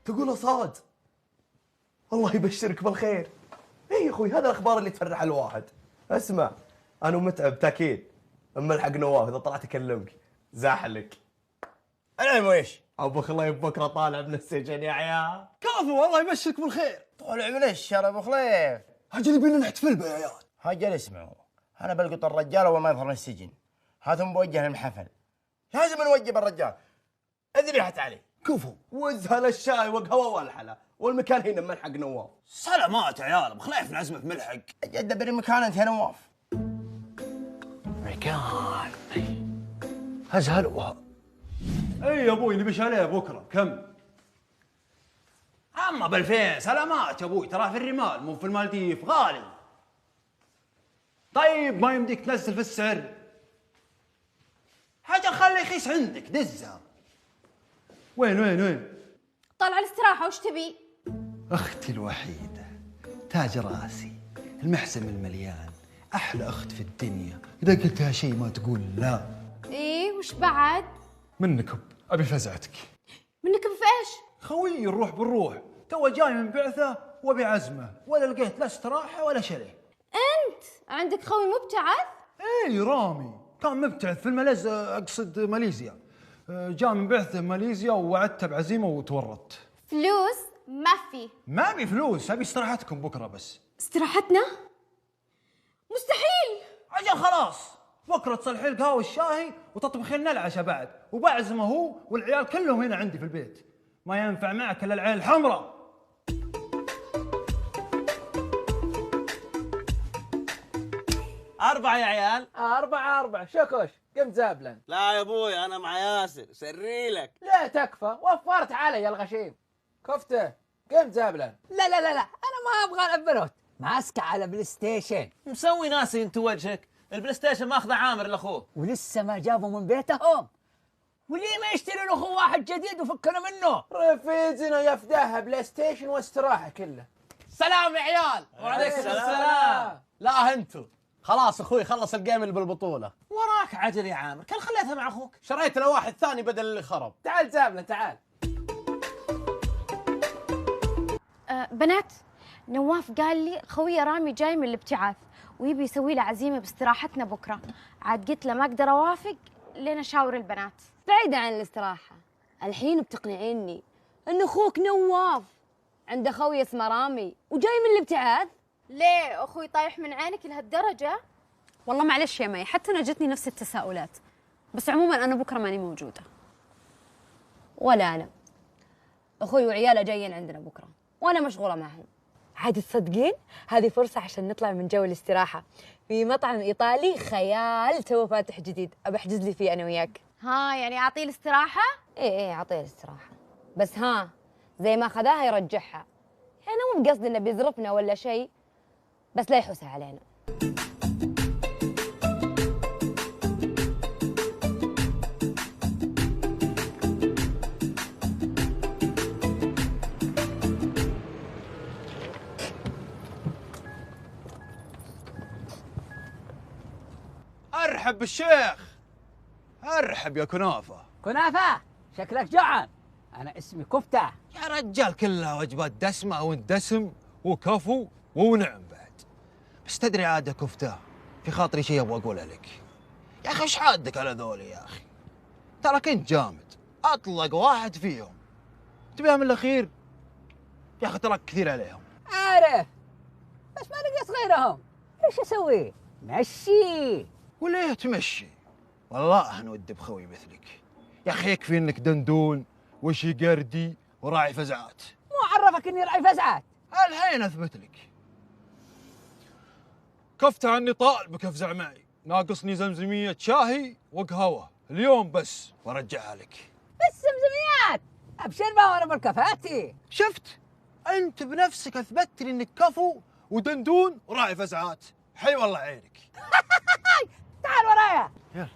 تقولها صاد. الله يبشرك بالخير. اي يا اخوي هذا الاخبار اللي تفرح الواحد. اسمع انا متعب تاكيد، اما الحق نواف اذا طلعت اكلمك زاحلك. العلم ويش؟ ابوك الله بكره طالع من السجن يا عيال. كفو الله يبشرك بالخير. طالع من ايش يا ابو خليف؟ اجل بينا نحتفل به يا عيال. هاجل اسمعوا، انا بلقط الرجال اول ما يظهر من السجن، هذا موجه للحفل، لازم نوجب الرجال. ادري ريحت عليه. كفو. وزها الشاي وقهوه والحلا، والمكان هنا ملحق نواف. سلامات يا عيال، بخليف نعزمه في ملحق. جد بري مكان انت يا نواف. مكان هزهلوها. اي يا ابوي نبش عليه بكره كم؟ اما ب2000 سلامات يا ابوي، ترى في الرمال مو في المالديف غالي. طيب ما يمديك تنزل في السعر؟ حاجه خلي يخيس عندك دزها. وين؟ طالع الاستراحة وش تبي؟ أختي الوحيدة، تاج راسي، المحسن المليان، أحلى أخت في الدنيا، إذا قلتها شيء ما تقول لا. ايه وش بعد؟ منكم أبي فزعتك. منك في ايش؟ خوي الروح بالروح، تو جاي من بعثه وبعزمه، ولا لقيت لا استراحه ولا شيء. انت عندك خوي مبتعث؟ اي رامي كان مبتعث في الملز، اقصد ماليزيا. جاء من بعثه ماليزيا ووعدته بعزيمه وتورط. فلوس؟ ما في. ما ابي فلوس، ابي استراحتكم بكره بس. استراحتنا؟ مستحيل. عجل خلاص، بكره تصلحي القهوه والشاي وتطبخي لنا العشاء بعد، وبعزمه هو والعيال كلهم هنا عندي في البيت. ما ينفع معك الا العين الحمراء. 4 يا عيال. 4 شكوش قمت زابلا. لا يا ابوي انا مع ياسر سري لك. لا تكفى وفرت علي يا الغشيم. كفته قمت زابلا. لا انا ما ابغى البنوت، ماسكه على بلاي ستيشن. مسوي ناسي انت وجهك، البلاي ستيشن ماخذه عامر لاخوه. ولسه ما جابوا من بيتهم. وليه ما يشتري له واحد جديد وفكنا منه؟ رفيزنا يفداها بلاي ستيشن واستراحه كله. سلام يا عيال. وعليكم السلام. لا انتو خلاص اخوي خلص الجيم اللي بالبطوله. وراك عجل يا عامر، كان خليتها مع اخوك. شريت له واحد ثاني بدل اللي خرب. تعال زابلا تعال. بنات، نواف قال لي خويه رامي جاي من الابتعاث ويبي يسوي له عزيمه باستراحتنا بكره. عاد قلت له ما اقدر اوافق لين اشاور البنات. بعيدة عن الاستراحة، الحين بتقنعيني ان اخوك نواف عنده خوي اسمه رامي وجاي من الابتعاث؟ ليه اخوي طايح من عينك لهالدرجه؟ والله معلش يا مي، حتى انا جتني نفس التساؤلات، بس عموما انا بكره ماني موجودة. ولا انا، اخوي وعياله جايين عندنا بكره وانا مشغولة معهم. عادي تصدقين؟ هذه فرصة عشان نطلع من جو الاستراحة في مطعم ايطالي خيال تو فاتح جديد، ابى احجز لي فيه انا وياك. ها يعني اعطيه الاستراحه؟ ايه اعطيه الاستراحة، بس ها زي ما خذاها يرجعها. يعني مو بقصد انه بيزرفنا ولا شيء، بس لا يحوسها علينا. ارحب بالشيخ. ارحب يا كنافه. كنافه شكلك جوعان. انا اسمي كفته. يا رجال كلها وجبات دسمه وندسم وكفو ونعم بعد. بس تدري عاد يا كفته، في خاطري شيء ابغى اقوله لك. يا اخي ايش حادك على ذولي يا اخي؟ ترى كنت جامد، اطلق واحد فيهم. تبيها من الاخير؟ يا اخي تراك كثير عليهم. عارف، بس ما لقيت غيرهم. ايش اسوي؟ مشي. وليه تمشي؟ والله انا ودي بخوي مثلك. يا اخي يكفي انك دندون وشي قردي وراعي فزعات. مو عرفك اني راعي فزعات؟ الحين اثبت لك. كفت عني طالبك افزع معي، ناقصني زمزمية شاهي وقهوة اليوم بس وارجعها لك. بس زمزميات؟ ابشر ما وانا بالكفاتي. شفت؟ انت بنفسك اثبتت لي انك كفو ودندون وراعي فزعات. حي والله عينك. تعال ورايا. يلا.